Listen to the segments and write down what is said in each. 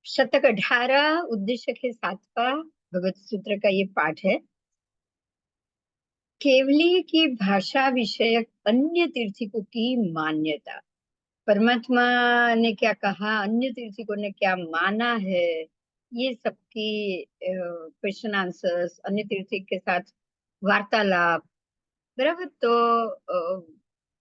शतक 18 उद्देश्य के 7वां भगवत सूत्र का ये पाठ है। केवली की भाषा विषयक अन्य तीर्थिकों की मान्यता। परमात्मा ने क्या कहा, अन्य तीर्थिकों ने क्या माना है, ये सबकी क्वेश्चन आंसर्स, अन्य तीर्थिक के साथ वार्तालाप। बराबर। तो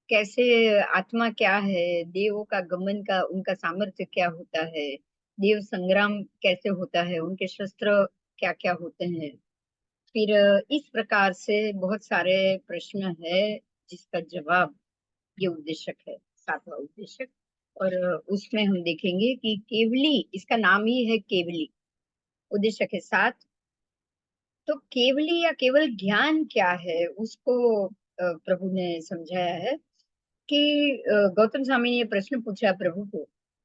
कैसे आत्मा क्या है, देवों का गमन का उनका सामर्थ्य क्या होता है, देव संग्राम कैसे होता है, उनके शस्त्र क्या क्या होते हैं। फिर इस प्रकार से बहुत सारे प्रश्न है जिसका जवाब ये उद्देश्य है, 7वां उद्देश्य। और उसमें हम देखेंगे कि केवली, इसका नाम ही है केवली, उद्देश्य के साथ। तो केवली या केवल ज्ञान क्या है उसको प्रभु ने समझाया है कि गौतम स्वामी ने ये प्रश्न पूछा प्रभु को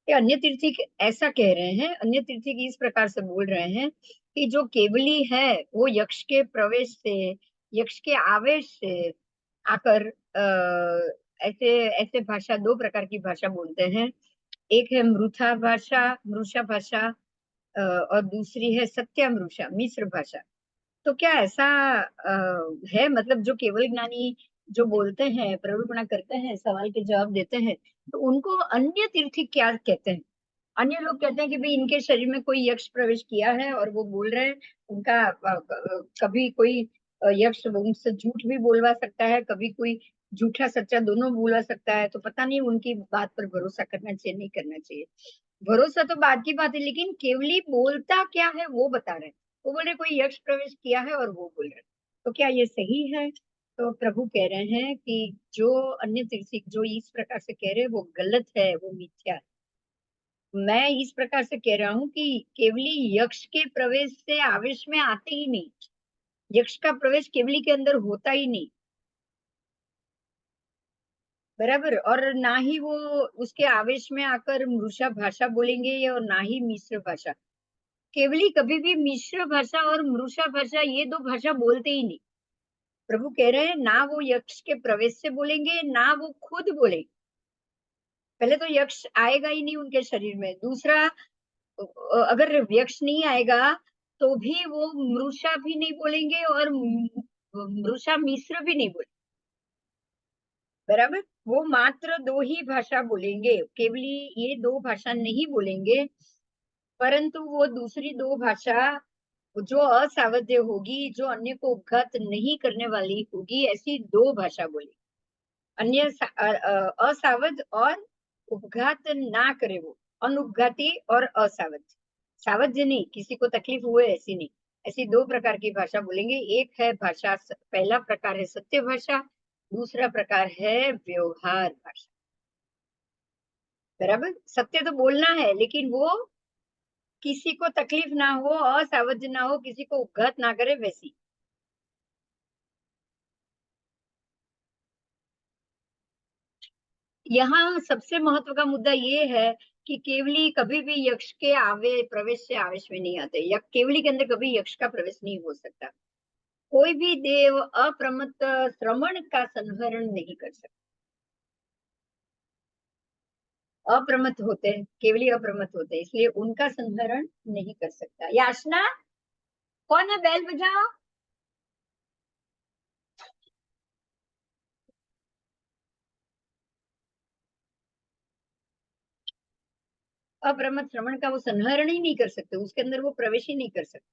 कि अन्य तीर्थिक ऐसा कह रहे हैं, अन्य तीर्थिक इस प्रकार से बोल रहे हैं कि जो केवली है वो यक्ष के प्रवेश से, यक्ष के आवेश से आकर ऐसे ऐसे भाषा, दो प्रकार की भाषा बोलते हैं। एक है मृथा भाषा, मृषा भाषा, और दूसरी है सत्यामृषा, मिश्र भाषा। तो क्या ऐसा है, मतलब जो केवल ज्ञानी जो बोलते हैं, प्ररूपणा करते हैं, सवाल के जवाब देते हैं, तो उनको अन्य तीर्थी क्या कहते हैं? अन्य लोग कहते हैं कि भाई इनके शरीर में कोई यक्ष प्रवेश किया है और वो बोल रहे हैं। उनका कभी कोई यक्ष उनसे झूठ भी बोलवा सकता है, कभी कोई झूठा सच्चा दोनों बोलवा सकता है। तो पता नहीं उनकी बात पर भरोसा करना चाहिए नहीं करना चाहिए। भरोसा तो बात की बात है, लेकिन केवली बोलता क्या है वो बता रहे हैं। वो बोल रहे कोई यक्ष प्रवेश किया है और वो बोल रहे हैं। तो क्या ये सही है? तो प्रभु कह रहे हैं कि जो अन्य तीर्थी जो इस प्रकार से कह रहे हैं वो गलत है, वो मिथ्या है। मैं इस प्रकार से कह रहा हूँ कि केवली यक्ष के प्रवेश से आवेश में आते ही नहीं। यक्ष का प्रवेश केवली के अंदर होता ही नहीं। बराबर। और ना ही वो उसके आवेश में आकर मृषा भाषा बोलेंगे और ना ही मिश्र भाषा। केवली कभी भी मिश्र भाषा और मृषा भाषा ये दो भाषा बोलते ही नहीं। प्रभु कह रहे हैं ना वो यक्ष के प्रवेश से बोलेंगे ना वो खुद बोलेंगे। पहले तो यक्ष आएगा ही नहीं उनके शरीर में। दूसरा, अगर यक्ष नहीं आएगा तो भी वो मृषा भी नहीं बोलेंगे और मृषा मिश्र भी नहीं बोलेंगे। बराबर। वो मात्र दो ही भाषा बोलेंगे, केवली ये दो भाषा नहीं बोलेंगे। परंतु वो दूसरी दो भाषा जो असावध्य होगी, जो अन्य को उपघात नहीं करने वाली होगी, ऐसी दो भाषा बोलेंगे। अन्य असावध और उपघात ना करे, वो अनुपघाती और असावध्य। सावध्य नहीं, किसी को तकलीफ हुए ऐसी नहीं। ऐसी दो प्रकार की भाषा बोलेंगे। एक है भाषा, पहला प्रकार है सत्य भाषा, दूसरा प्रकार है व्यवहार भाषा। बराबर। सत्य तो बोलना है लेकिन वो किसी को तकलीफ ना हो, असावध्य ना हो, किसी को उपघात ना करे, वैसी। यहाँ सबसे महत्व का मुद्दा ये है कि केवली कभी भी यक्ष के आवे प्रवेश से आवेश में नहीं आते। या केवली के अंदर कभी यक्ष का प्रवेश नहीं हो सकता। कोई भी देव अप्रमत्त श्रवण का संहरण नहीं कर सकता। अप्रमत्त होते हैं, केवली अप्रमत्त होते हैं, इसलिए उनका संहरण नहीं कर सकता। याचना, कौन है, बैल बजाओ। अप्रमत्त श्रवण का वो संहरण ही नहीं कर सकते, उसके अंदर वो प्रवेश ही नहीं कर सकते।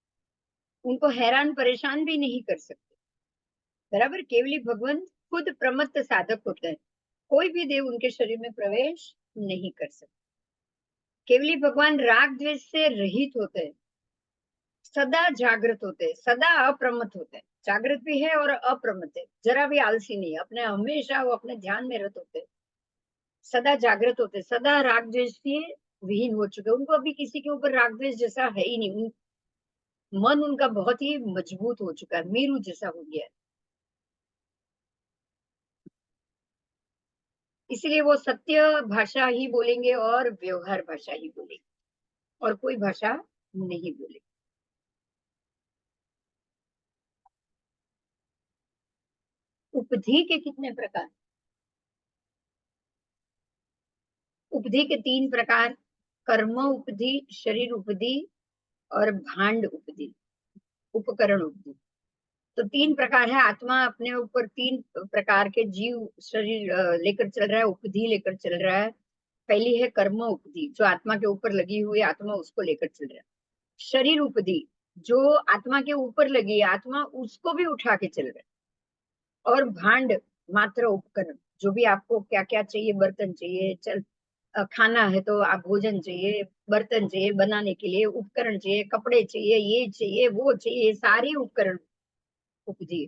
उनको हैरान परेशान भी नहीं कर सकते। बराबर। केवली भगवान खुद प्रमत्त साधक होते हैं। कोई भी देव उनके शरीर में प्रवेश नहीं कर सकता। केवली भगवान राग द्वेष से रहित होते हैं, सदा जागृत होते हैं, सदा अप्रमत्त होते हैं। जागृत भी है और अप्रमत्त है, जरा भी आलसी नहीं, अपने हमेशा वो अपने ध्यान में रत होते हैं, सदा जागृत होते हैं, सदा राग द्वेष से विहीन हो चुके हैं। उनको अभी किसी के ऊपर राग द्वेष जैसा है ही नहीं। मन उनका बहुत ही मजबूत हो चुका है, मेरू जैसा हो गया है। इसलिए वो सत्य भाषा ही बोलेंगे और व्यवहार भाषा ही बोलेंगे, और कोई भाषा नहीं बोलेंगे। उपधि के कितने प्रकार? उपधि के 3 प्रकार, कर्म उपधि, शरीर उपधि और भांड उपधि, उपकरण उपधि। तो 3 प्रकार है। आत्मा अपने ऊपर 3 प्रकार के जीव शरीर लेकर चल रहा है, उपधि लेकर चल रहा है। पहली है कर्म उपधि, जो आत्मा के ऊपर लगी हुई आत्मा उसको लेकर चल रहा है। शरीर उपधि, जो आत्मा के ऊपर लगी है आत्मा उसको भी उठा के चल रहा है। और भांड मात्र उपकरण, जो भी आपको क्या क्या चाहिए, बर्तन चाहिए, खाना है तो आप भोजन चाहिए, बर्तन चाहिए बनाने के लिए, उपकरण चाहिए, कपड़े चाहिए, ये चाहिए वो चाहिए, सारे उपकरण उपजी।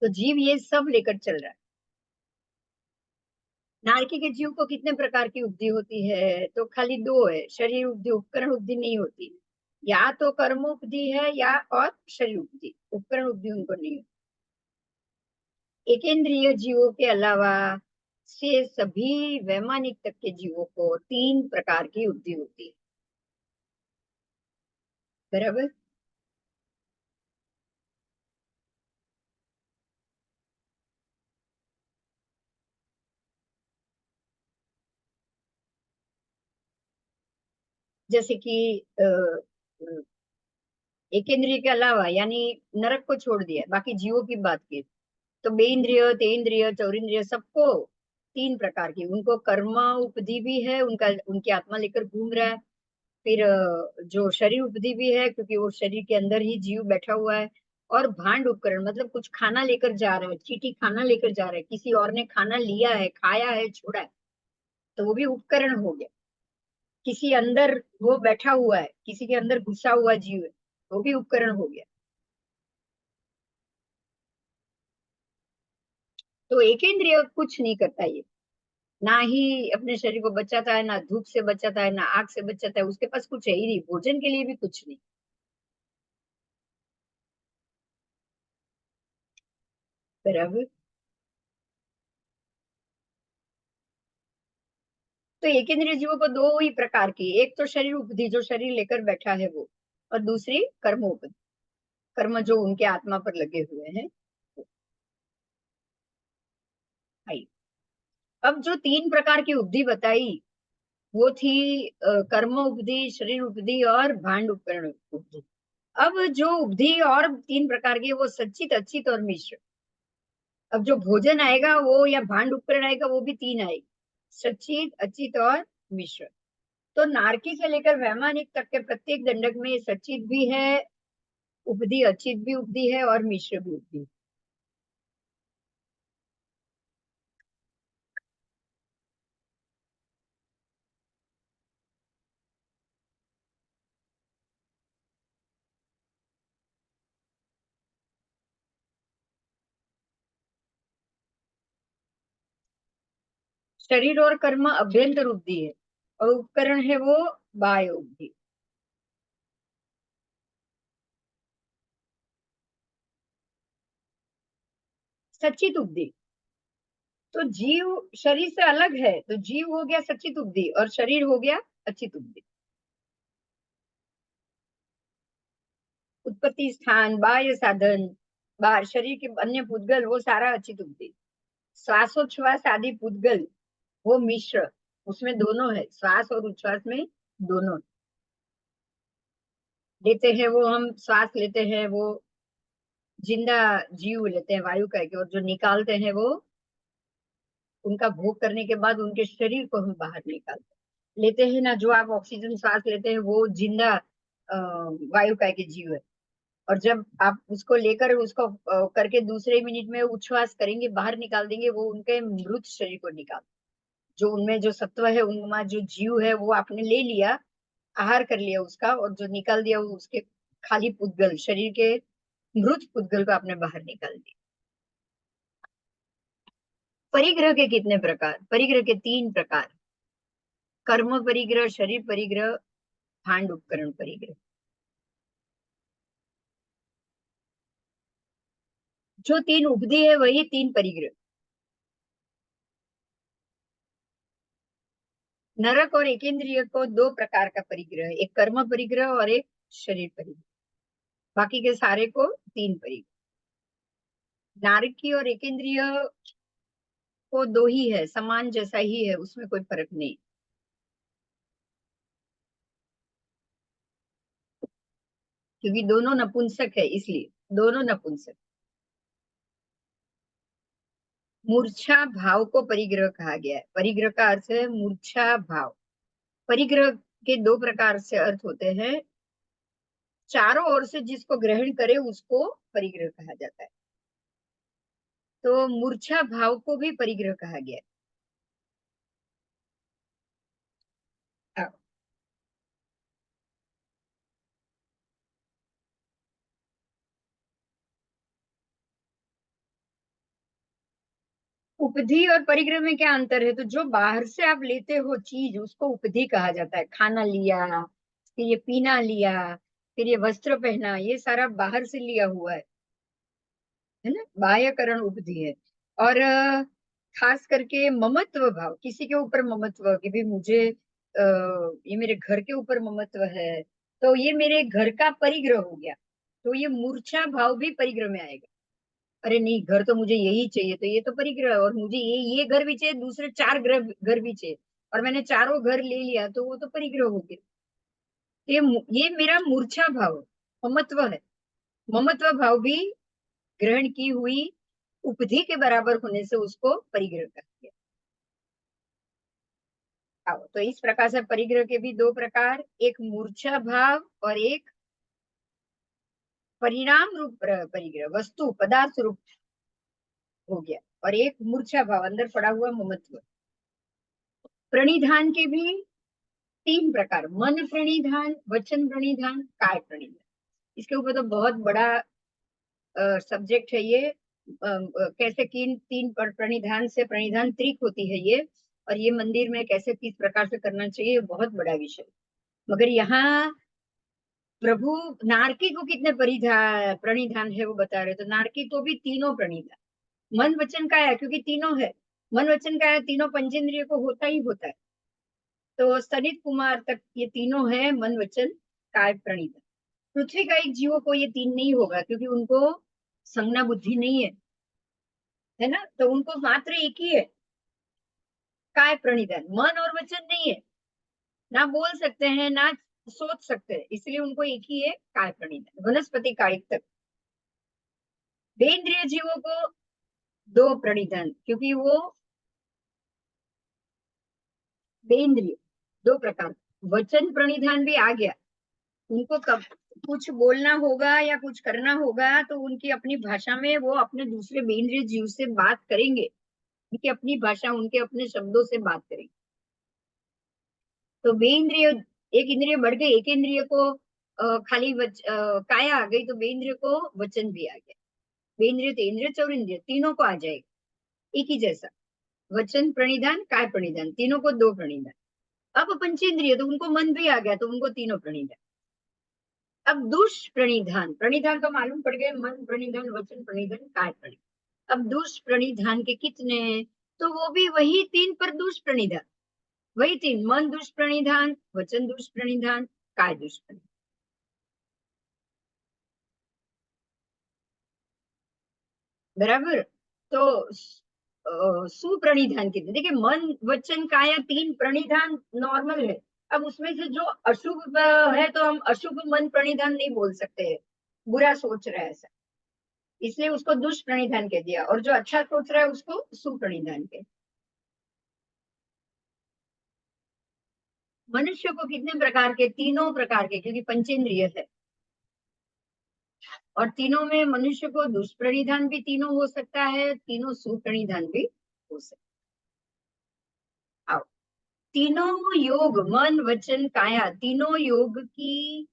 तो जीव ये सब लेकर चल रहा है। नारकी के जीव को कितने प्रकार की उपधि होती है? तो खाली 2 है, शरीर उपधि, उपकरण उपधि नहीं होती। या तो कर्म उपधि है या और शरीर उपधि, उपकरण उपधि उनको नहीं होती। एकेंद्रिय जीवों के अलावा से सभी वैमानिक तक के जीवों को 3 प्रकार की उपधि होती है। बराबर। जैसे कि एक इंद्रिय के अलावा, यानी नरक को छोड़ दिया, बाकी जीवों की बात की, तो बे इंद्रिय, ते इंद्रिय, चौरिंद्रिय सबको 3 प्रकार की, उनको कर्म उपधि भी है, उनका उनकी आत्मा लेकर घूम रहा है। फिर जो शरीर उपधि भी है, क्योंकि वो शरीर के अंदर ही जीव बैठा हुआ है। और भांड उपकरण, मतलब कुछ खाना लेकर जा रहा है, चीटी खाना लेकर जा रहा है, किसी और ने खाना लिया है, खाया है, छोड़ा है, तो वो भी उपकरण हो गया। किसी अंदर वो बैठा हुआ है, किसी के अंदर घुसा हुआ जीव है, वो भी उपकरण हो गया। तो एक इंद्रिय कुछ नहीं करता ये, ना ही अपने शरीर को बचाता है, ना धूप से बचाता है, ना आग से बचाता है, उसके पास कुछ है ही नहीं, भोजन के लिए भी कुछ नहीं। बराबर। तो एक इंद्रिय जीवों को 2 ही प्रकार की, एक तो शरीर उपधि, जो शरीर लेकर बैठा है वो, और दूसरी कर्म उपधि, कर्म जो उनके आत्मा पर लगे हुए हैं। आई। अब जो 3 प्रकार की उपधि बताई, वो थी कर्म उपधि, शरीर उपधि और भांड उपकरण उपधि। अब जो उपधि और 3 प्रकार की है, वो सच्चित, अचित और मिश्र। अब जो भोजन आएगा वो, या भांड उपकरण आएगा, वो भी 3 आएगी, सचित, अचित और मिश्र। तो नारकी से लेकर वैमानिक तक के प्रत्येक दंडक में सचित भी है, उपधि, अचित भी उपधि है और मिश्र भी उपधि। शरीर और कर्म अभ्यंतर उपधि है, और उपकरण है वो बाह्य उपधि। सचित उपधि, तो जीव शरीर से अलग है, तो जीव हो गया सचित उपधि और शरीर हो गया अचित उपधि। उत्पत्ति स्थान, बाह्य साधन, बाहर शरीर के अन्य पुद्गल, वो सारा अचित उपधि। श्वासोच्छ्वास आदि पुद्गल, वो मिश्र, उसमें दोनों है, श्वास और उच्छ्वास में दोनों। लेते हैं वो, हम श्वास लेते हैं वो जिंदा जीव लेते हैं वायु का, और जो निकालते हैं वो उनका भोग करने के बाद उनके शरीर को हम बाहर निकालते हैं। लेते हैं ना, जो आप ऑक्सीजन सांस लेते हैं वो जिंदा वायु का के जीव है। और जब आप उसको लेकर उसको करके दूसरे मिनट में उच्छ्वास करेंगे, बाहर निकाल देंगे, वो उनके मृत शरीर को निकाल, जो उनमें जो सत्व है, उनमें जो जीव है, वो आपने ले लिया, आहार कर लिया उसका, और जो निकाल दिया वो उसके खाली पुद्गल, शरीर के मृत पुद्गल को आपने बाहर निकाल दिया। परिग्रह के कितने प्रकार? परिग्रह के 3 प्रकार, कर्म परिग्रह, शरीर परिग्रह, भांड उपकरण परिग्रह। जो 3 उपधि है वही 3 परिग्रह। नरक और एकेंद्रिय को 2 प्रकार का परिग्रह है, एक कर्म परिग्रह और एक शरीर परिग्रह। बाकी के सारे को 3 परिग्रह। नारकी और एकेंद्रिय को 2 ही है, समान जैसा ही है, उसमें कोई फर्क नहीं। क्योंकि दोनों नपुंसक है, इसलिए दोनों नपुंसक। मूर्छा भाव को परिग्रह कहा गया है। परिग्रह का अर्थ है मूर्छा भाव। परिग्रह के दो प्रकार से अर्थ होते हैं। चारों ओर से जिसको ग्रहण करे उसको परिग्रह कहा जाता है। तो मूर्छा भाव को भी परिग्रह कहा गया है। उपधि और परिग्रह में क्या अंतर है? तो जो बाहर से आप लेते हो चीज, उसको उपधि कहा जाता है। खाना लिया, फिर ये पीना लिया, फिर ये वस्त्र पहना, ये सारा बाहर से लिया हुआ है ना, बाह्यकरण उपधि है। और खास करके ममत्व भाव, किसी के ऊपर ममत्व कि भाई मुझे ये मेरे घर के ऊपर ममत्व है, तो ये मेरे घर का परिग्रह हो गया। तो ये मूर्छा भाव भी परिग्रह में आएगा। अरे नहीं, घर तो मुझे यही चाहिए, तो ये तो परिग्रह है। और मुझे ये घर भी चाहिए, दूसरे चार घर भी चाहिए, और मैंने चारों घर ले लिया, तो वो तो परिग्रह हो गया। ये मेरा मूर्छा भाव, ममत्व है। ममत्व भाव भी ग्रहण की हुई उपधि के बराबर होने से उसको परिग्रह कर दिया। आओ, तो इस प्रकार से परिग्रह के भी दो प्रकार, एक मूर्छा भाव और एक परिणाम रूप परिग्रह, वस्तु पदार्थ रूप हो गया। और एक मूर्छा भाव, अंदर पड़ा हुआ ममत्व। प्रणिधान के भी तीन प्रकार, मन प्रणिधान, वचन प्रणिधान, काय प्रणिधान। इसके ऊपर तो बहुत बड़ा सब्जेक्ट है ये। कैसे किन तीन प्रणिधान से प्रणिधान त्रिक होती है ये, और ये मंदिर में कैसे किस प्रकार से करना चाहिए, बहुत बड़ा विषय। मगर यहाँ प्रभु नारकी को कितने परिधान प्रणिधान है वो बता रहे। तो नारकी को भी तीनों प्रणिधान, मन वचन काया, क्योंकि तीनों है। मन वचन काया तीनों पंचेंद्रिय को होता ही होता है। तो सनित कुमार तक ये तीनों है, मन वचन काय प्रणिधान। पृथ्वी का एक जीवों को ये तीन नहीं होगा, क्योंकि उनको संज्ञा बुद्धि नहीं है ना, तो उनको मात्र एक ही है, काय प्रणिधान। मन और वचन नहीं है, ना बोल सकते हैं ना सोच सकते हैं, इसलिए उनको एक ही है, काय प्रणिधान। वनस्पति कायिक तक। बेंद्रिय जीवों को दो प्रणिधान, क्योंकि वो बेंद्रिय दो प्रकार। वचन प्रणिधान भी आ गया, उनको कब कुछ बोलना होगा या कुछ करना होगा, तो उनकी अपनी भाषा में वो अपने दूसरे बेंद्रिय जीव से बात करेंगे। उनकी अपनी भाषा, उनके अपने शब्दों से बात करेंगे। तो बेंद्रिय, एक इंद्रिय बढ़ गई, एक इंद्रिय को खाली काया आ गई, तो बेंद्रिय को वचन भी आ गया। बेंद्रिय, तेंद्रिय, चौरिंद्रिय तीनों को आ जाएगा एक ही जैसा। वचन प्रणिधान, काय प्रणिधान, तीनों को दो प्रणिधान। अब पंचेंद्रिय, तो उनको मन भी आ गया, तो उनको तीनों प्रणिधान। अब दुष्प्रणिधान, प्रणिधान तो मालूम पड़ गए, मन प्रणिधान, वचन प्रणिधान, काय प्रणिधान। अब दुष्प्रणिधान के कितने? तो वो भी वही तीन, पर दुष्प्रणिधान वही तीन, मन दुष्प्रणिधान, वचन दुष्प्रणिधान, काय दुष्प्रणिधान। बराबर। तो सुप्रणिधान कितने? देखिए, मन वचन काया तीन प्रणिधान नॉर्मल है। अब उसमें से जो अशुभ है, तो हम अशुभ मन प्रणिधान नहीं बोल सकते हैं, बुरा सोच रहा है ऐसा, इसलिए उसको दुष्प्रणिधान कह दिया। और जो अच्छा सोच रहा है उसको सुप्रणिधान कह। मनुष्य को कितने प्रकार के? तीनों प्रकार के, क्योंकि पंचेंद्रिय है। और तीनों में मनुष्य को दुष्प्रणिधान भी तीनों हो सकता है, तीनों सुप्रणिधान भी हो सकता है। आओ, तीनों योग, मन वचन काया, तीनों योग की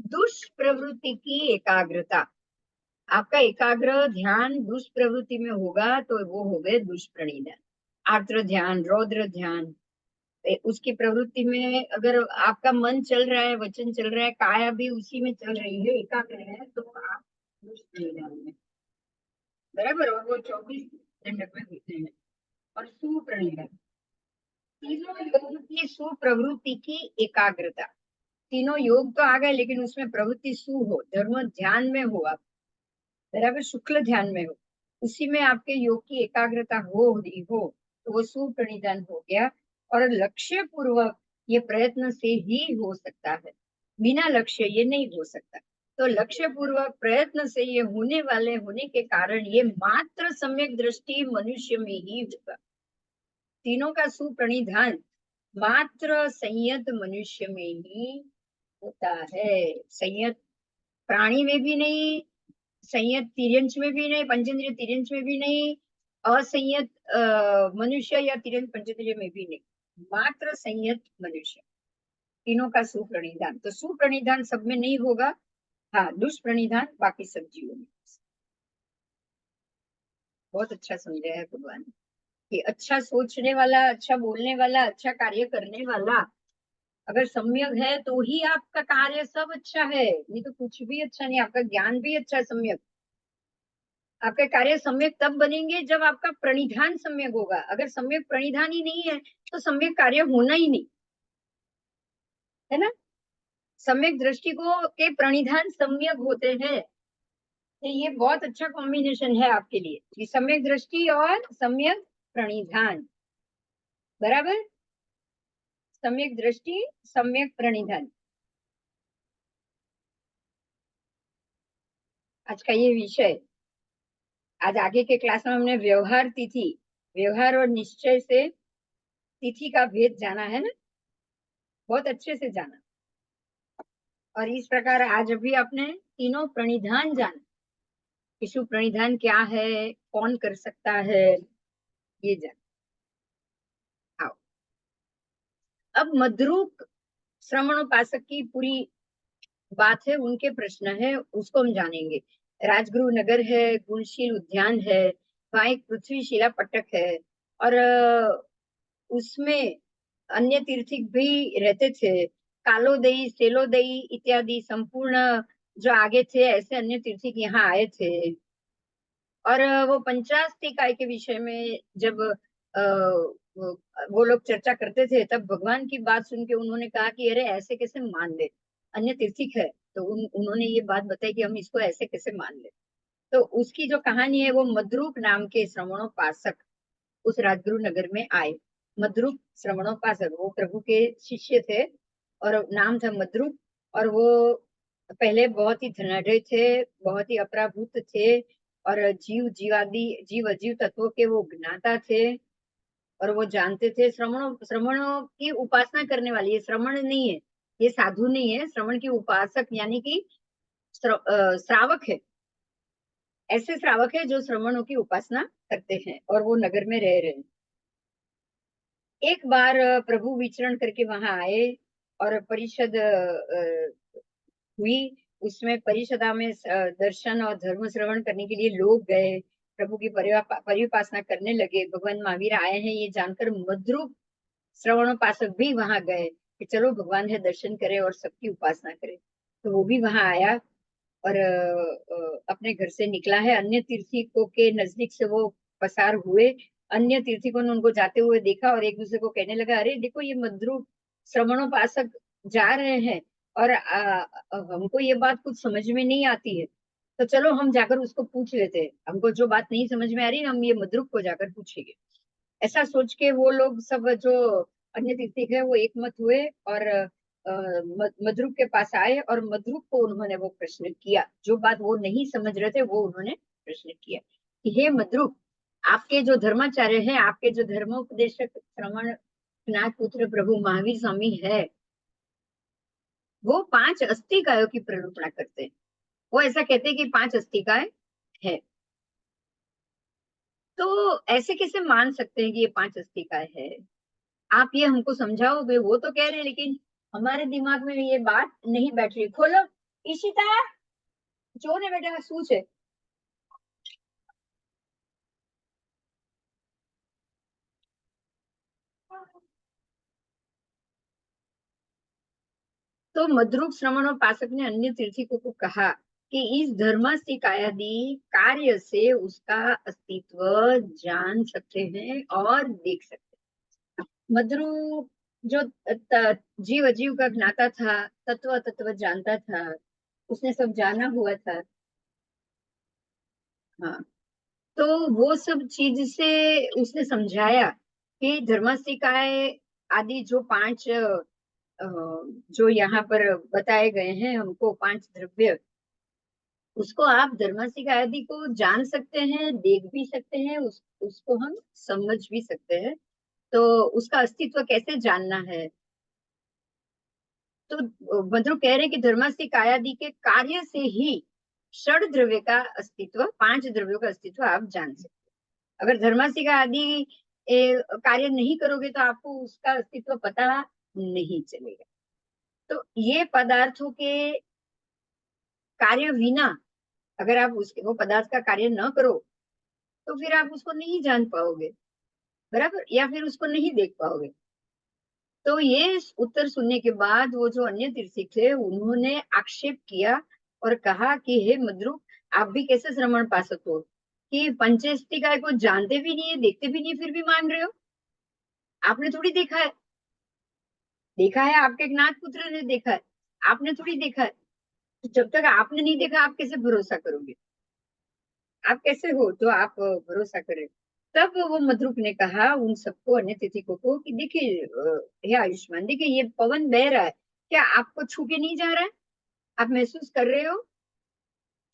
दुष्प्रवृत्ति की एकाग्रता। आपका एकाग्र ध्यान दुष्प्रवृत्ति में होगा, तो वो हो गए दुष्प्रणिधान। आर्द्र ध्यान, रौद्र ध्यान, उसकी प्रवृत्ति में अगर आपका मन चल रहा है, वचन चल रहा है, काया भी उसी में चल रही है, एकाग्र है, तो आप दुष्प्रणिधान में। बराबर। और वो 24 दंडक में होते हैं। और सुप्रणिधान, तीनों योग की सुप्रवृत्ति की एकाग्रता। तीनों योग तो आ गए, लेकिन उसमें प्रवृत्ति सु हो, धर्म ध्यान में हो आप, बराबर, शुक्ल ध्यान में हो, उसी में आपके योग की एकाग्रता हो रही हो, तो वो सुप्रणिधान हो गया। और लक्ष्य पूर्वक ये प्रयत्न से ही हो सकता है, बिना लक्ष्य ये नहीं हो सकता। तो लक्ष्य पूर्वक प्रयत्न से ये होने वाले होने के कारण ये मात्र सम्यक दृष्टि मनुष्य में ही होगा। तीनों का सुप्रणिधान मात्र संयत मनुष्य में ही होता है। संयत प्राणी में भी नहीं, संयत तिर्यंच में भी नहीं, पंचेंद्रिय तिर्यंच में भी नहीं, असंयत मनुष्य या तिर्यंच पंचेंद्रिय में भी नहीं, मात्र संयत मनुष्य। तीनों का सुप्रणिधान, तो सुप्रणिधान सब में नहीं होगा, हाँ दुष्प्रणिधान बाकी सब जीवों में। बहुत अच्छा समझाया है भगवान कि अच्छा सोचने वाला, अच्छा बोलने वाला, अच्छा कार्य करने वाला अगर सम्यक है तो ही आपका कार्य सब अच्छा है, नहीं तो कुछ भी अच्छा नहीं। आपका ज्ञान भी अच्छा है सम्यक, आपके कार्य सम्यक तब बनेंगे जब आपका प्रणिधान सम्यक होगा। अगर सम्यक प्रणिधान ही नहीं है तो सम्यक कार्य होना ही नहीं है ना। सम्यक दृष्टि को के प्रणिधान सम्यक होते हैं, तो ये बहुत अच्छा कॉम्बिनेशन है आपके लिए कि सम्यक दृष्टि और सम्यक प्रणिधान, बराबर। सम्यक दृष्टि, सम्यक प्रणिधान, आज का ये विषय। आज आगे के क्लास में हमने व्यवहार तिथि, व्यवहार और निश्चय से तिथि का भेद जाना है ना, बहुत अच्छे से जाना। और इस प्रकार आज अभी आपने तीनों प्रणिधान जाना, विषु प्रणिधान क्या है, कौन कर सकता है, ये जाना। आओ अब मद्रूक श्रवणोपासक की पूरी बात है, उनके प्रश्न है, उसको हम जानेंगे। राजगुरु नगर है, गुणशील उद्यान है, वहाँ एक पृथ्वी शिला पटक है, और उसमें अन्य तीर्थिक भी रहते थे। कालोदई, सेलोदई इत्यादि संपूर्ण जो आगे थे, ऐसे अन्य तीर्थिक यहाँ आए थे। और वो पंचास्ति काय के विषय में जब वो लोग चर्चा करते थे, तब भगवान की बात सुन के उन्होंने कहा कि अरे ऐसे कैसे मान ले, अन्य तीर्थिक है, तो उन्होंने ये बात बताई कि हम इसको ऐसे कैसे मान ले। तो उसकी जो कहानी है, वो मद्रूप नाम के श्रवणोपासक उस राजगुरु नगर में आए। मद्रूप श्रवणोपासक वो प्रभु के शिष्य थे, और नाम था मद्रूप। और वो पहले बहुत ही धनाढ़ थे, बहुत ही अपराभूत थे, और जीव अजीव तत्वों के वो ज्ञाता थे। और वो जानते थे, श्रवणों की उपासना करने वाली, ये श्रवण नहीं है, ये साधु नहीं है, श्रवण की उपासक यानी कि श्रावक है। ऐसे श्रावक है जो श्रवणों की उपासना करते हैं, और वो नगर में रह रहे हैं। एक बार प्रभु विचरण करके वहां आए, और परिषद हुई। उसमें परिषदा में दर्शन और धर्म श्रवण करने के लिए लोग गए, प्रभु की परिउपासना करने लगे। भगवान महावीर आए हैं ये जानकर मद्रूप श्रवणोपासक भी वहां गए कि चलो भगवान है दर्शन करे और सबकी उपासना करे। तो वो भी वहां आया, और अपने घर से निकला है। अन्य तीर्थिकों के नजदीक से वो पसार हुए, अन्य तीर्थिकों ने उनको जाते हुए देखा, और एक दूसरे को कहने लगा, अरे देखो ये मद्रूप श्रवणोपासक जा रहे हैं, और हमको ये बात कुछ समझ में नहीं आती है, तो चलो हम जाकर उसको पूछ लेते हैं, हमको जो बात नहीं समझ में आ रही हम ये मद्रूप को जाकर पूछेंगे। ऐसा सोच के वो लोग सब जो अन्य तीर्थिक है वो एकमत हुए, और मद्रूप के पास आए, और मद्रूप को उन्होंने वो प्रश्न किया, जो बात वो नहीं समझ रहे थे वो उन्होंने प्रश्न किया कि हे मद्रूप, आपके जो धर्माचार्य हैं, आपके जो धर्मोपदेशक श्रवण नाथ पुत्र प्रभु महावीर स्वामी है, वो 5 अस्तिकायों की प्ररूपणा करते हैं। वो ऐसा कहते हैं कि 5 अस्तिकाएं है। तो ऐसे कैसे मान सकते हैं कि ये 5 अस्तिकाएं है? आप ये हमको समझाओगे? वो तो कह रहे हैं, लेकिन हमारे दिमाग में ये बात नहीं बैठ रही। खोलो ईशिता, चोर है बेटा, सूच है। तो मद्रूप श्रवणोपासक ने अन्य तीर्थिकों को कहा कि इस धर्मास्तिकायादि कार्य से उसका अस्तित्व जान सकते हैं और देख सकते हैं। मद्रूप जो जीव अजीव का ज्ञाता था, तत्व तत्व जानता था, उसने सब जाना हुआ था। हाँ, तो वो सब चीज से उसने समझाया कि धर्मसिकाए आदि जो 5 जो यहाँ पर बताए गए हैं हमको, 5 द्रव्य, उसको आप धर्मसिक आदि को जान सकते हैं, देख भी सकते हैं, उसको हम समझ भी सकते हैं। तो उसका अस्तित्व कैसे जानना है? तो मतलब कह रहे हैं कि धर्मसिक आदि के कार्य से ही षड द्रव्य का अस्तित्व, 5 द्रव्यों का अस्तित्व आप जान सकते हैं। अगर धर्मसिक आदि कार्य नहीं करोगे तो आपको उसका अस्तित्व पता नहीं चलेगा। तो ये पदार्थों के कार्य विना, अगर आप उसके वो पदार्थ का कार्य न करो तो फिर आप उसको नहीं जान पाओगे, बराबर, या फिर उसको नहीं देख पाओगे। तो ये उत्तर सुनने के बाद वो जो अन्य तीर्थी थे उन्होंने आक्षेप किया और कहा कि हे मद्रुक, आप भी कैसे श्रवण पा सकते हो कि पंचेष्टिकाय को जानते भी नहीं है, देखते भी नहीं, फिर भी मान रहे हो? आपने थोड़ी देखा है, देखा है आपके ज्ञात पुत्र ने देखा है, आपने थोड़ी देखा है। तो जब तक आपने नहीं देखा आप कैसे भरोसा करोगे? आप कैसे हो तो आप भरोसा करें? तब वो मद्रुक ने कहा उन सबको, अन्य तिथिकों को, कि देखिए हे आयुष्मान, देखिए ये पवन बह रहा है, क्या आपको छू के नहीं जा रहा है? आप महसूस कर रहे हो?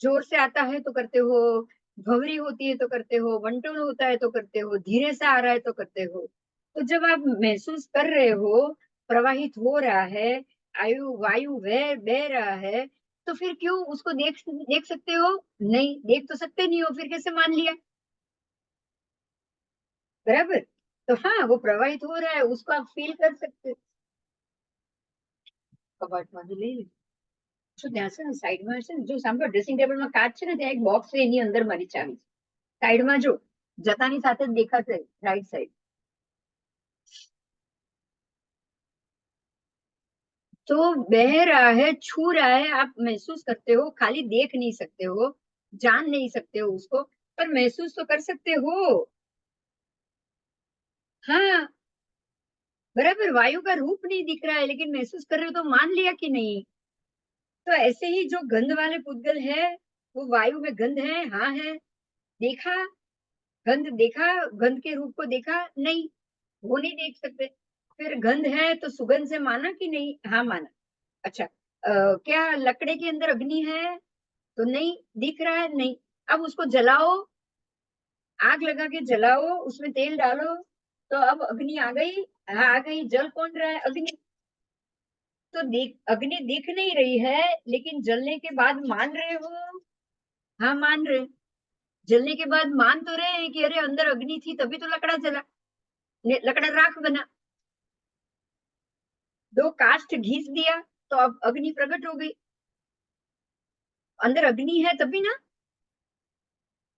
जोर से आता है तो करते हो, भंवरी होती है तो करते हो, वंटोल होता है तो करते हो, धीरे से आ रहा है तो करते हो। तो जब आप महसूस कर रहे हो, प्रवाहित हो रहा है, आयु वायु बह बह रहा है, तो फिर क्यों उसको देख देख सकते हो? नहीं देख तो सकते नहीं हो, फिर कैसे मान लिया? बराबर। तो हाँ, वो प्रवाहित हो रहा है, उसको आप फील कर सकते। કબાટમાંથી લઈ લે. શું ત્યાં છે ને સાઈડમાં છે ને, જો સાંભળો, ડ્રેસિંગ ટેબલમાં કાચ છે ને, ત્યાં એક બોક્સ છે, એની અંદર મારી ચાવી છે. સાઈડમાં જો, જતાની સાથે જ દેખાશે, રાઈટ સાઈડ. तो बह रहा है, छू रहा है, आप महसूस करते हो, खाली देख नहीं सकते हो, जान नहीं सकते हो उसको, पर महसूस तो कर सकते हो। हाँ, बराबर, वायु का रूप नहीं दिख रहा है लेकिन महसूस कर रहे हो, तो मान लिया कि नहीं? तो ऐसे ही जो गंध वाले पुद्गल है, वो वायु में गंध है, हाँ है, देखा, गंध देखा, गंध के रूप को देखा नहीं, वो नहीं देख सकते। फिर गंध है तो सुगंध से माना कि नहीं? हाँ माना। अच्छा, क्या लकड़े के अंदर अग्नि है? तो नहीं दिख रहा है, नहीं। अब उसको जलाओ, आग लगा के जलाओ, उसमें तेल डालो, तो अब अग्नि आ गई? हाँ आ गई। जल कौन रहा है? अग्नि। तो देख, अग्नि दिख नहीं रही है लेकिन जलने के बाद मान रहे हो? हाँ मान रहे। जलने के बाद मान तो रहे हैं कि अरे अंदर अग्नि थी तभी तो लकड़ा जला, लकड़ा राख बना। दो काष्ठ घीस दिया तो अब अग्नि प्रकट हो गई, अंदर अग्नि है तभी ना।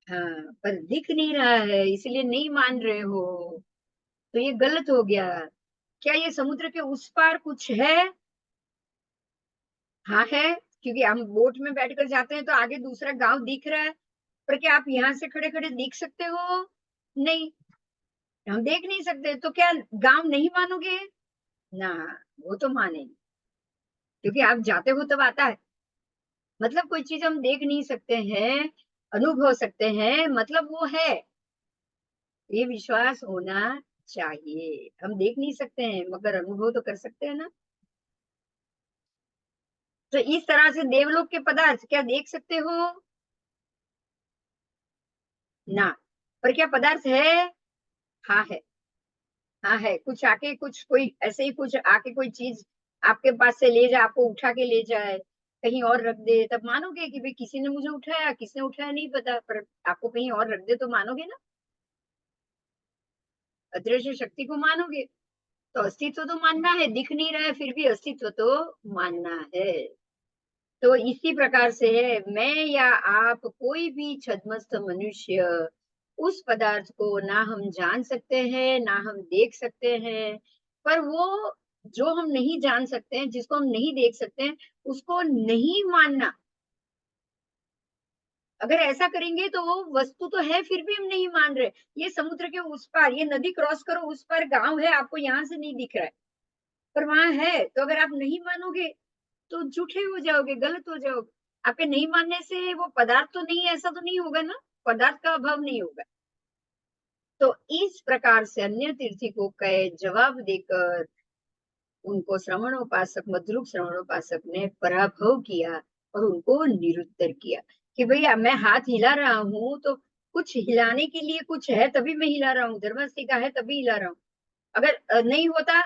हाँ, पर दिख नहीं रहा है इसलिए नहीं मान रहे हो, तो ये गलत हो गया। क्या ये समुद्र के उस पार कुछ है? हाँ है, क्योंकि हम बोट में बैठकर जाते हैं तो आगे दूसरा गांव दिख रहा है, पर क्या आप यहाँ से खड़े खड़े देख सकते हो? नहीं, हम देख नहीं सकते, तो क्या गांव नहीं मानोगे? ना, वो तो मानेंगे, क्योंकि आप जाते हो तब आता है। मतलब कोई चीज हम देख नहीं सकते हैं, अनुभव सकते हैं, मतलब वो है, ये विश्वास होना चाहिए। हम देख नहीं सकते हैं मगर अनुभव तो कर सकते हैं ना। तो इस तरह से देवलोक के पदार्थ क्या देख सकते हो? ना। पर क्या पदार्थ है? हाँ है। हाँ है, कुछ आके, कुछ कोई ऐसे ही कुछ आके कोई चीज आपके पास से ले जाए, आपको उठा के ले जाए, कहीं और रख दे, तब मानोगे कि भाई किसी ने मुझे उठाया, किसने उठाया नहीं पता, पर आपको कहीं और रख दे तो मानोगे ना। अदृश्य शक्ति को मानोगे। तो अस्तित्व तो मानना है, दिख नहीं रहा है फिर भी अस्तित्व तो मानना है। तो इसी प्रकार से मैं या आप, कोई भी छद्मस्त मनुष्य, उस पदार्थ को ना हम जान सकते हैं ना हम देख सकते हैं, पर वो जो हम नहीं जान सकते हैं, जिसको हम नहीं देख सकते हैं, उसको नहीं मानना। अगर ऐसा करेंगे तो वो वस्तु तो है फिर भी हम नहीं मान रहे। ये समुद्र के उस पार, ये नदी क्रॉस करो, उस पार गांव है, आपको यहाँ से नहीं दिख रहा है, पर वहां है, तो अगर आप नहीं मानोगे तो झूठे हो जाओगे, गलत हो जाओगे। आपके नहीं मानने से वो पदार्थ तो नहीं है, ऐसा तो नहीं होगा ना, पदार्थ का अभाव नहीं होगा। तो इस प्रकार से अन्य तीर्थी को कहे जवाब देकर उनको श्रवणोपासक, मद्रुक श्रवणोपासक ने पराभव किया और उनको निरुत्तर किया। कि भैया मैं हाथ हिला रहा हूँ तो कुछ हिलाने के लिए कुछ है, तभी मैं हिला रहा हूँ, धर्मस्थी का है तभी हिला रहा हूँ। अगर नहीं होता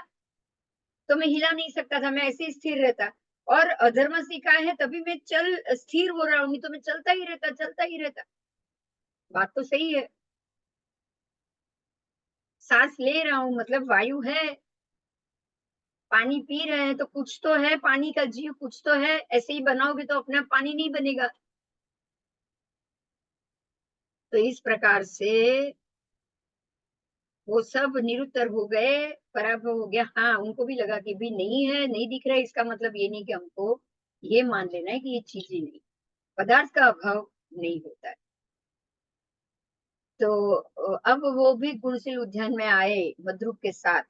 तो मैं हिला नहीं सकता था, मैं ऐसे ही स्थिर रहता। और अधर्म सीखा है तभी मैं चल स्थिर हो रहा हूँ, नहीं तो मैं चलता ही रहता, चलता ही रहता। बात तो सही है। सांस ले रहा हूँ मतलब वायु है, पानी पी रहे हैं तो कुछ तो है, पानी का जीव कुछ तो है, ऐसे ही बनाओगे तो अपना पानी नहीं बनेगा। तो इस प्रकार से वो सब निरुत्तर हो गए, पराभव हो गया। हाँ, उनको भी लगा कि भी नहीं है, नहीं दिख रहा है, इसका मतलब ये नहीं कि हमको ये मान लेना है कि ये चीज ही नहीं, पदार्थ का अभाव नहीं होता है। तो अब वो भी गुणशील उद्यान में आए मद्रुप के साथ,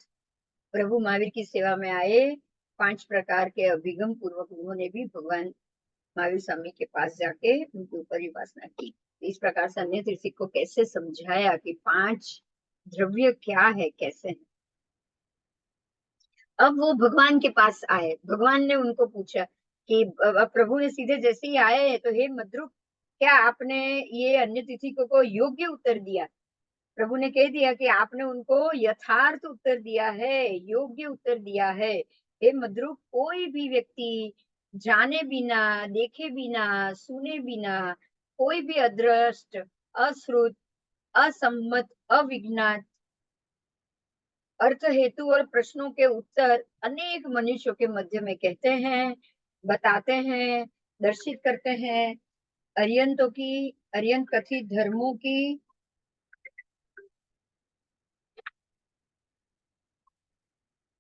प्रभु महावीर की सेवा में आए। 5 प्रकार के अभिगम पूर्वक उन्होंने भी भगवान महावीर स्वामी के पास जाके उनके ऊपर विपासना की। इस प्रकार से अन्य ऋषि को कैसे समझाया कि 5 द्रव्य क्या है, कैसे है। अब वो भगवान के पास आए, भगवान ने उनको पूछा कि अब प्रभु ने सीधे जैसे ही आए तो हे मद्रुप, क्या आपने ये अन्य तिथि को योग्य उत्तर दिया? प्रभु ने कह दिया कि आपने उनको यथार्थ उत्तर दिया है, योग्य उत्तर दिया है। हे मद्रुप, कोई भी व्यक्ति जाने बिना, देखे बिना, सुने बिना, कोई भी अदृष्ट, अश्रुत, असम्मत, अविज्ञात अर्थ हेतु और प्रश्नों के उत्तर अनेक मनुष्यों के मध्य में कहते हैं, बताते हैं, दर्शित करते हैं। अर्यंतों की, अर्यंत कथित धर्मों की,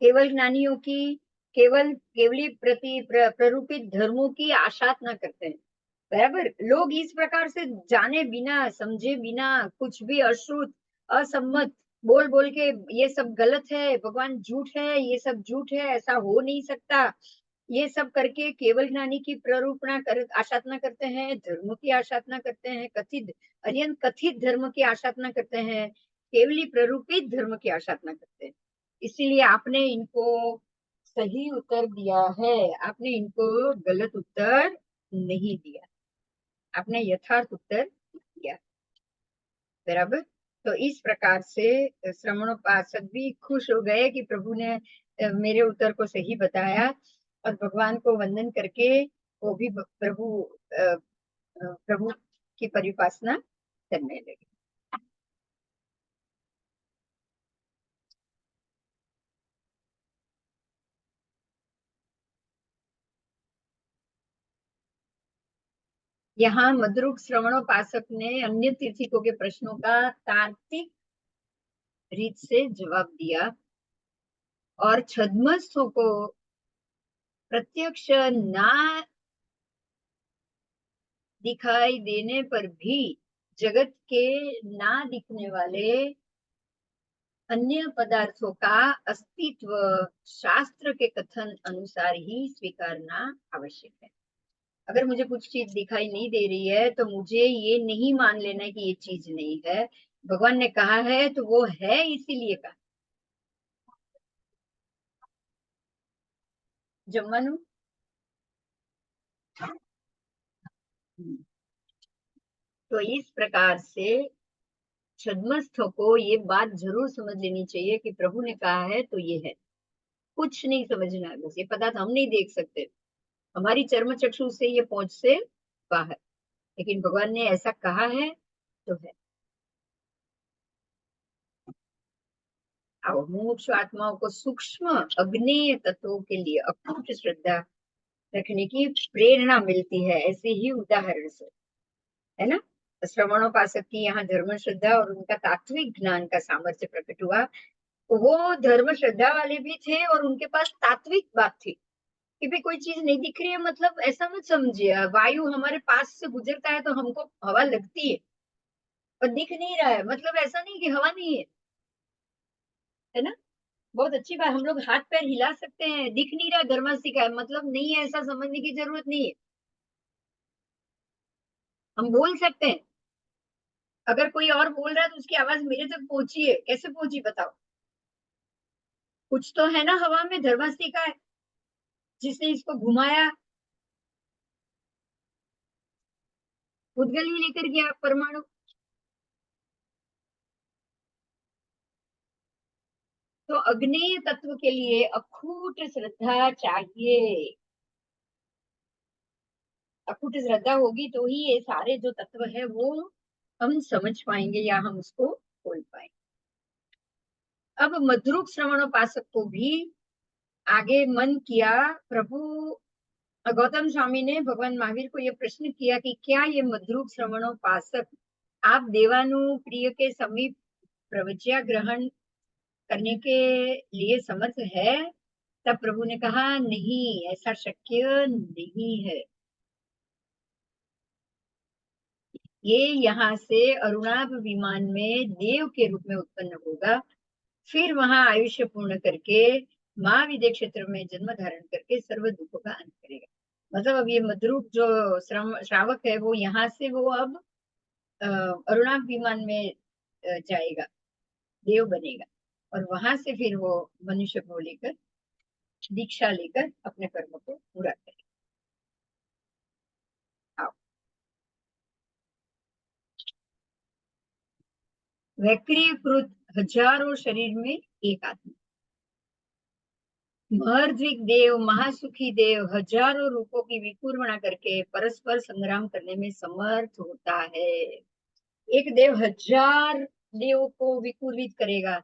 केवल ज्ञानियों की, केवली प्ररूपित धर्मों की आशात न करते हैं। बराबर, लोग इस प्रकार से जाने बिना, समझे बिना, कुछ भी अश्रुत, असम्मत बोल बोल के ये सब गलत है, भगवान झूठ है, ये सब झूठ है, ऐसा हो नहीं सकता, ये सब करके केवल ज्ञानी की प्ररूपणा कर आशातना करते हैं, धर्म की आशातना करते हैं, कथित अर्यंत कथित धर्म की आशातना करते हैं, केवली प्ररूपित धर्म की आशातना करते हैं। इसीलिए आपने इनको सही उत्तर दिया है, आपने इनको गलत उत्तर नहीं दिया, आपने यथार्थ उत्तर दिया। बराबर। तो इस प्रकार से श्रवणोपासक भी खुश हो गए कि प्रभु ने मेरे उत्तर को सही बताया, और भगवान को वंदन करके वो भी प्रभु की परिपासना करने लगे। यहाँ मद्रुक श्रवणोपासक ने अन्य तीर्थिकों के प्रश्नों का तार्किक रीत से जवाब दिया, और छद्मस्थों को प्रत्यक्ष ना दिखाई देने पर भी जगत के ना दिखने वाले अन्य पदार्थों का अस्तित्व शास्त्र के कथन अनुसार ही स्वीकारना आवश्यक है। अगर मुझे कुछ चीज दिखाई नहीं दे रही है तो मुझे ये नहीं मान लेना कि ये चीज नहीं है, भगवान ने कहा है तो वो है, इसीलिए कहा। जमनु। तो इस प्रकार से छद्मस्थ को ये बात जरूर समझ लेनी चाहिए कि प्रभु ने कहा है तो ये है, कुछ नहीं समझना है, बस ये पदार्थ हम नहीं देख सकते, हमारी चर्म चक्षु से ये पहुंच से बाहर, लेकिन भगवान ने ऐसा कहा है तो है। अब मुमुक्षु आत्माओं को सूक्ष्म अग्नेय तत्वों के लिए अकूट श्रद्धा रखने की प्रेरणा मिलती है, ऐसे ही उदाहरण से, है ना। श्रवणोपासक की यहाँ धर्म श्रद्धा और उनका तात्विक ज्ञान का सामर्थ्य प्रकट हुआ। वो धर्म श्रद्धा वाले भी थे और उनके पास तात्विक बात थी कि भाई कोई चीज नहीं दिख रही है मतलब ऐसा मत समझिए, वायु हमारे पास से गुजरता है तो हमको हवा लगती है, और दिख नहीं रहा है मतलब ऐसा नहीं कि हवा नहीं है ना। बहुत अच्छी बात, हम लोग हाथ पैर हिला सकते हैं, दिख नहीं रहा धर्मस्थी का है मतलब नहीं है, ऐसा समझने की जरूरत नहीं है। हम बोल सकते हैं, अगर कोई और बोल रहा है तो उसकी आवाज मेरे तक पहुंची है, कैसे पहुंची बताओ? कुछ तो है ना हवा में, धर्मस्थी का है जिसने इसको घुमाया। उद्गल ही लेकर गया परमाणु। तो अग्नेय तत्व के लिए अखूट श्रद्धा चाहिए। अखूट श्रद्धा होगी तो ही ये सारे जो तत्व है वो हम समझ पाएंगे या हम उसको खोल पाएंगे। अब मद्रूप श्रवणोपासक को भी आगे मन किया। प्रभु गौतम स्वामी ने भगवान महावीर को यह प्रश्न किया कि क्या ये मद्रूप श्रवणोपासक आप देवानुप्रिय के समीप प्रवज्या ग्रहण करने के लिए समर्थ है? तब प्रभु ने कहा नहीं, ऐसा शक्य नहीं है। ये यहाँ से अरुणाभ विमान में देव के रूप में उत्पन्न होगा, फिर वहां आयुष्य पूर्ण करके महाविद्य क्षेत्र में जन्म धारण करके सर्व दुखों का अंत करेगा। मतलब अब ये मद्रूप जो श्रावक है वो यहाँ से वो अब अरुणाभ विमान में जाएगा, देव बनेगा, और वहां से फिर वो मनुष्य को लेकर दीक्षा लेकर अपने कर्म को पूरा करेगा। आओ। वैक्रीकृत हजारों शरीर में एक आत्मा। महर्द्विक देव, महासुखी देव हजारों रूपों की विकूर्णा करके परस्पर संग्राम करने में समर्थ होता है। एक देव हजार देवों को विकुर्वित करेगा,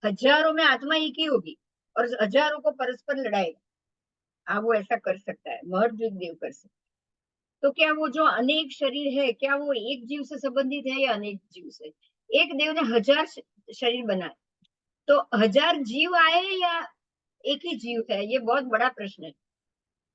हजारों में आत्मा एक ही होगी और हजारों को परस्पर लड़ाएगा। हाँ, वो ऐसा कर सकता है, महर्द्विक देव कर सकता है। तो क्या वो जो अनेक शरीर है, क्या वो एक जीव से संबंधित है या अनेक जीव से? एक देव ने हजार शरीर बनाए, तो हजार जीव आए या एक ही जीव है? ये बहुत बड़ा प्रश्न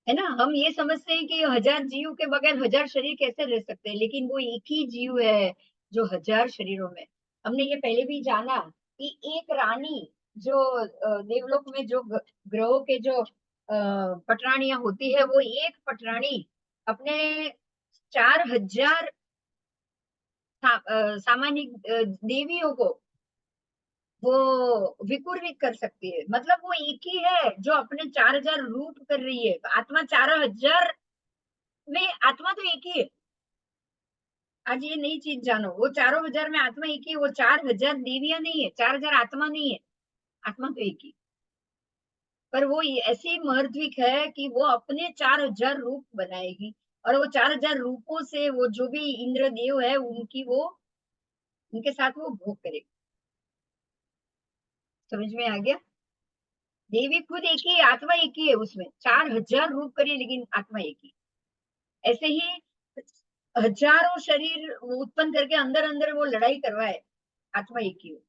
है ना। हम ये समझते हैं कि हजार जीव के बगैर हजार शरीर कैसे रह सकते हैं, लेकिन वो एक ही जीव है जो हजार शरीरों में। हमने ये पहले भी जाना कि एक रानी जो देवलोक में जो ग्रहों के जो पटरानियां होती है, वो एक पटरानी अपने 4000 सामान्य देवियों को वो विकुर्वित कर सकती है। मतलब वो एक ही है जो अपने 4000 रूप कर रही है। आत्मा 4000 में, आत्मा तो एक ही है। आज ये नई चीज जानो, वो 4000 में आत्मा एक ही, वो 4000 देवियां नहीं है, 4000 आत्मा नहीं है, आत्मा तो एक ही। पर वो ऐसी महर्द्विक है कि वो अपने 4000 रूप बनाएगी, और वो 4000 रूपों से वो जो भी इंद्र देव है उनकी वो, उनके साथ वो भोग करेगी। समझ में आ गया? देवी खुद एक ही, आत्मा एक ही है, उसमें 4000 रूप करिए लेकिन आत्मा एक ही। ऐसे ही हजारों शरीर उत्पन्न करके अंदर अंदर वो लड़ाई करवाए, आत्मा एक ही हो।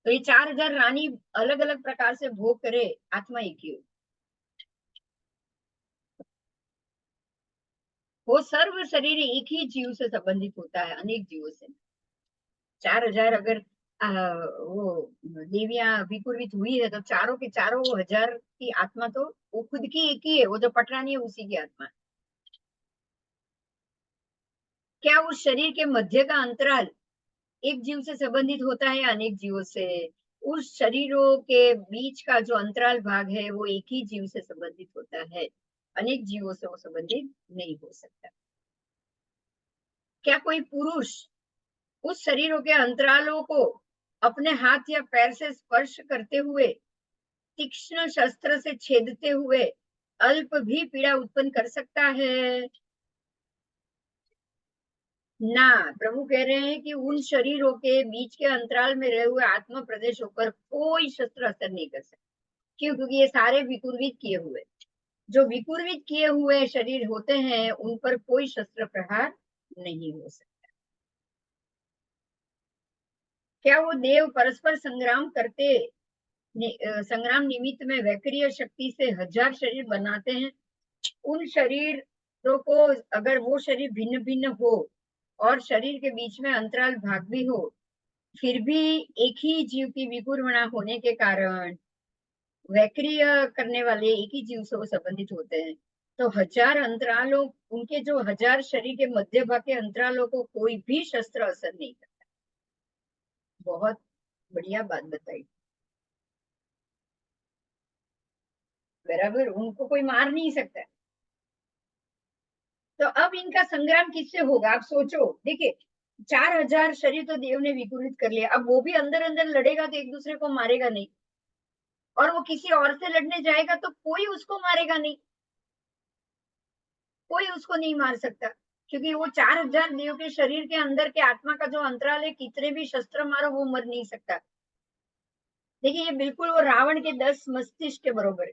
तो ये 4000 रानी अलग अलग प्रकार से भोग करे, आत्मा एक ही हो। वो सर्व शरीर एक ही जीव से संबंधित होता है, अनेक जीवों से। 4000 अगर वो देवियां विकुर्वित हुई है तो चारों के चारों वो हजार की आत्मा तो वो खुद की एक ही है, वो जो पटरानी है उसी की आत्मा है। क्या उस शरीर के मध्य का अंतराल एक जीव से संबंधित होता है या अनेक जीवों से? उस शरीरों के बीच का जो अंतराल भाग है वो एक ही जीव से संबंधित होता है, अनेक जीवों से वो संबंधित नहीं हो सकता। क्या कोई पुरुष उस शरीरों के अंतरालों को अपने हाथ या पैर से स्पर्श करते हुए, तीक्ष्ण शस्त्र से छेदते हुए अल्प भी पीड़ा उत्पन्न कर सकता है? ना। प्रभु कह रहे हैं कि उन शरीरों के बीच के अंतराल में रहे हुए आत्म प्रदेशों पर कोई शस्त्र असर नहीं कर सकता। क्यों? क्योंकि ये सारे विकुर्वित किए हुए, जो विकुर्वित किए हुए शरीर होते हैं उन पर कोई शस्त्र प्रहार नहीं हो सकता। क्या वो देव परस्पर संग्राम करते संग्राम निमित्त में वैक्रिय शक्ति से हजार शरीर बनाते हैं? उन शरीरों को, अगर वो शरीर भिन्न भिन्न हो और शरीर के बीच में अंतराल भाग भी हो, फिर भी एक ही जीव की विकुर्वणा होने के कारण वैक्रिय करने वाले एक ही जीव से वो संबंधित होते हैं। तो हजार अंतरालों, उनके जो हजार शरीर के मध्य भाग के अंतरालों को कोई भी शस्त्र असर नहीं करता। बहुत बढ़िया बात बताई। बराबर, उनको कोई मार नहीं सकता। तो अब इनका संग्राम किससे होगा? आप सोचो, देखिए 4,000 शरीर तो देव ने विकुलित कर लिया, अब वो भी अंदर अंदर लड़ेगा तो एक दूसरे को मारेगा नहीं, और वो किसी और से लड़ने जाएगा तो कोई उसको मारेगा नहीं, कोई उसको नहीं मार सकता, क्योंकि वो 4,000 देव के शरीर के अंदर के आत्मा का जो अंतराल है, कितने भी शस्त्र मारो वो मर नहीं सकता। देखिए ये बिल्कुल वो रावण के 10 मस्तिष्क के बराबर है।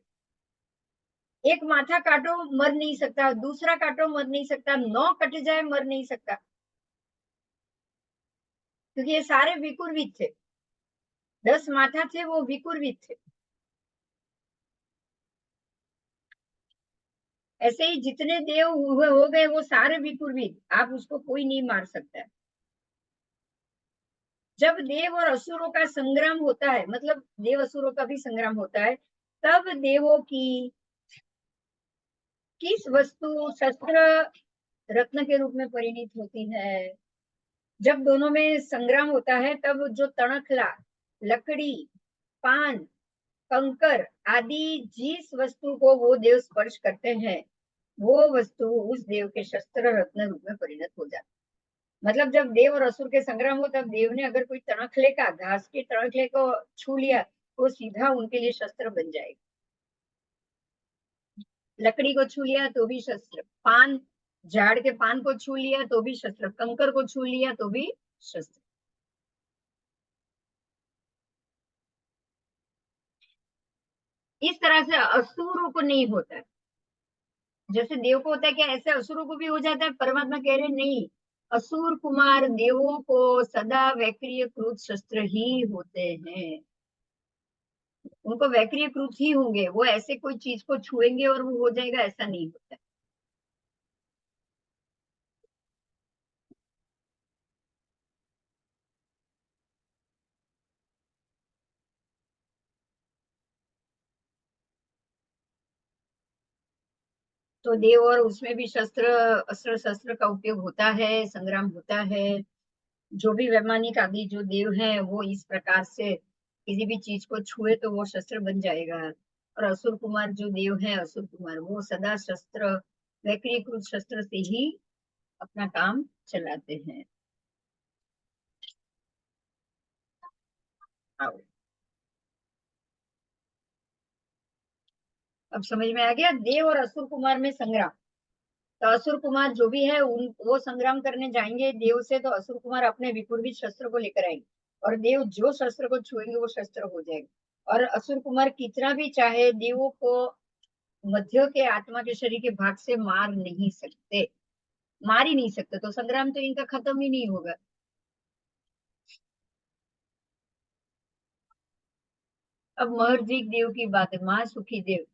एक माथा काटो मर नहीं सकता, दूसरा काटो मर नहीं सकता, 9 कट जाए मर नहीं सकता, क्योंकि ये सारे विकुर्वित थे। 10 माथा थे वो विकुर्वित थे। ऐसे ही जितने देव हुए हो गए वो सारे विकुर्वित, आप उसको कोई नहीं मार सकता है। जब देव और असुरों का संग्राम होता है, मतलब देव असुरों का भी संग्राम होता है, तब देवों की किस वस्तु शस्त्र रत्न के रूप में परिणित होती है? जब दोनों में संग्राम होता है तब जो तणखला, लकड़ी, पान, कंकर आदि जिस वस्तु को वो देव स्पर्श करते हैं, वो वस्तु उस देव के शस्त्र रत्न रूप में परिणत हो जाती है। मतलब जब देव और असुर के संग्राम हो, तब देव ने अगर कोई तणखले का, घास के तणखले को छू लिया तो सीधा उनके लिए शस्त्र बन जाएगा। लकड़ी को छू लिया तो भी शस्त्र, पान, झाड़ के पान को छू लिया तो भी शस्त्र, कंकर को छू लिया तो भी शस्त्र। इस तरह से असुरों को नहीं होता है, जैसे देव को होता है क्या, ऐसे असुरों को भी हो जाता है। परमात्मा कह रहे नहीं, असुर कुमार देवों को सदा वैक्रिय क्रूर शस्त्र ही होते हैं, उनको वैक्रिय क्रूर ही होंगे, वो ऐसे कोई चीज को छुएंगे और वो हो जाएगा, ऐसा नहीं होता। तो देव और उसमें भी शस्त्र, अस्त्र शस्त्र का उपयोग होता है, संग्राम होता है। जो भी वैमानिक आदि जो देव हैं वो इस प्रकार से किसी भी चीज को छुए तो वो शस्त्र बन जाएगा। और असुर कुमार जो देव हैं, असुर कुमार वो सदा शस्त्र, वैक्रीकृत शस्त्र से ही अपना काम चलाते हैं। आओ, अब समझ में आ गया देव और असुर कुमार में संग्राम। तो असुर कुमार जो भी है उन वो संग्राम करने जाएंगे देव से, तो असुर कुमार अपने विपूर्वित शस्त्र को लेकर आएंगे, और देव जो शस्त्र को छुएंगे वो शस्त्र हो जाएगा। और असुर कुमार कितना भी चाहे देवों को मध्य के आत्मा के शरीर के भाग से मार नहीं सकते, मार ही नहीं सकते, तो संग्राम तो इनका खत्म ही नहीं होगा। अब महर्जिक देव की बात है। महासुखी देव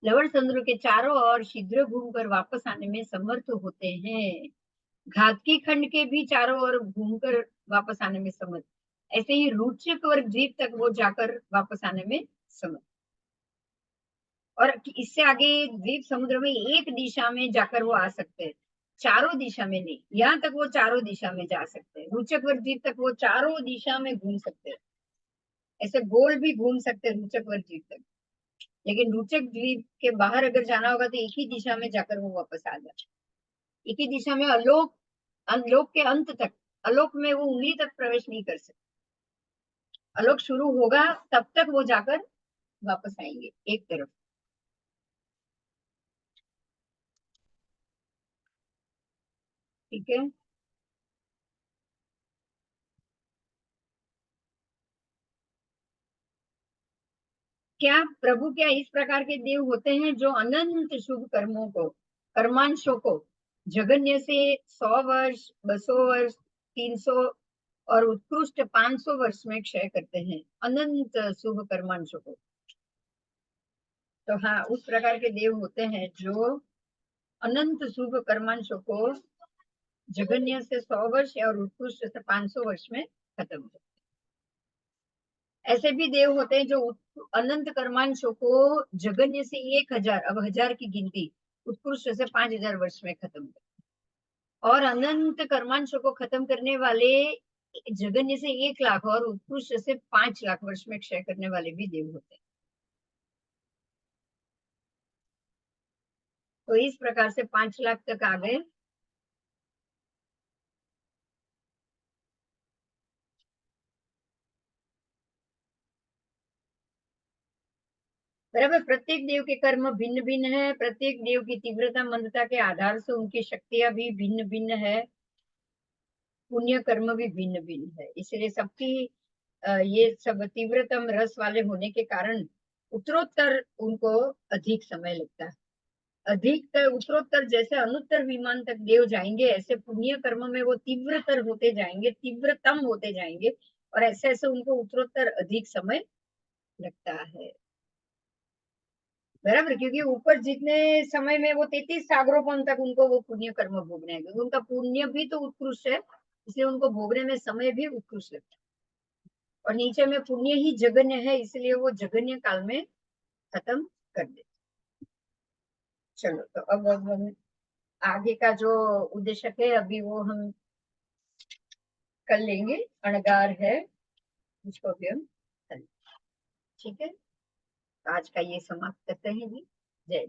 लवण समुद्र के चारों ओर शीघ्र घूमकर वापस आने में समर्थ होते हैं। घातकी खंड के भी चारों ओर घूमकर वापस आने में समर्थ, ऐसे ही रुचक और द्वीप तक वो जाकर वापस आने में समर्थ। और इससे आगे द्वीप समुद्र में एक दिशा में जाकर वो आ सकते हैं, चारों दिशा में नहीं, यहाँ तक वो चारों दिशा में जा सकते हैं। रुचक और द्वीप तक वो चारों दिशा में घूम सकते हैं, ऐसे गोल भी घूम सकते हैं रुचक और द्वीप तक। लेकिन रुचक द्वीप के बाहर अगर जाना होगा तो एक ही दिशा में जाकर वो वापस आ जाए, एक ही दिशा में, अलोक, अलोक के अंत तक, अलोक में वो उंगली तक प्रवेश नहीं कर सकते। आलोक शुरू होगा तब तक वो जाकर वापस आएंगे एक तरफ। ठीक है। क्या प्रभु, क्या इस प्रकार के देव होते हैं जो अनंत शुभ कर्मों को, कर्मांशों को जगन्य से 100 वर्ष, 200 वर्ष, 300 और उत्कृष्ट 500 वर्ष में क्षय करते हैं, अनंत शुभ कर्मांशों को। तो हाँ, उस प्रकार के देव होते हैं जो अनंत शुभ कर्मांशों को जगन्य से 100 वर्ष और उत्कृष्ट से 500 वर्ष में खत्म करते हैं। ऐसे भी देव होते हैं जो अनंत कर्मांशों को जगन्य से 1,000, अब 1,000 की गिनती, उत्कृष्ट से 5,000 वर्ष में खत्म करते हैं। और अनंत कर्मांशों को खत्म करने वाले जगन्य से 1,00,000 और उत्कृष्ट से 5,00,000 वर्ष में क्षय करने वाले भी देव होते हैं। तो इस प्रकार से 5 लाख तक आ गए। बराबर, प्रत्येक देव के कर्म भिन्न भिन्न है, प्रत्येक देव की तीव्रता मंदता के आधार से उनकी शक्तियां भी भिन्न भिन्न है, पुण्य कर्म भी भिन्न भिन्न है। इसलिए सबकी ये सब तीव्रतम रस वाले होने के कारण उत्तरोत्तर उनको अधिक समय लगता है। अधिकतर उत्तरोत्तर, जैसे अनुत्तर विमान तक देव जाएंगे, ऐसे पुण्य कर्म में वो तीव्रतर होते जाएंगे, तीव्रतम होते जाएंगे, और ऐसे ऐसे उनको उत्तरोत्तर अधिक समय लगता है। बराबर, क्योंकि ऊपर जितने समय में वो 33 सागरोपन तक उनको वो पुण्य कर्म भोगने हैं, क्योंकि उनका पुण्य भी तो उत्कृष्ट है, इसलिए उनको भोगने में समय भी उत्कृष्ट लगता है। और नीचे में पुण्य ही जगन्य है, इसलिए वो जगन्य काल में खत्म कर दे। चलो, तो अब हम आगे का जो उद्देश्य है अभी वो हम कर लेंगे। अणगार है, उसको भी हम कर लेंगे। ठीक है, आज का ये समाप्त करते हैं जी। जय।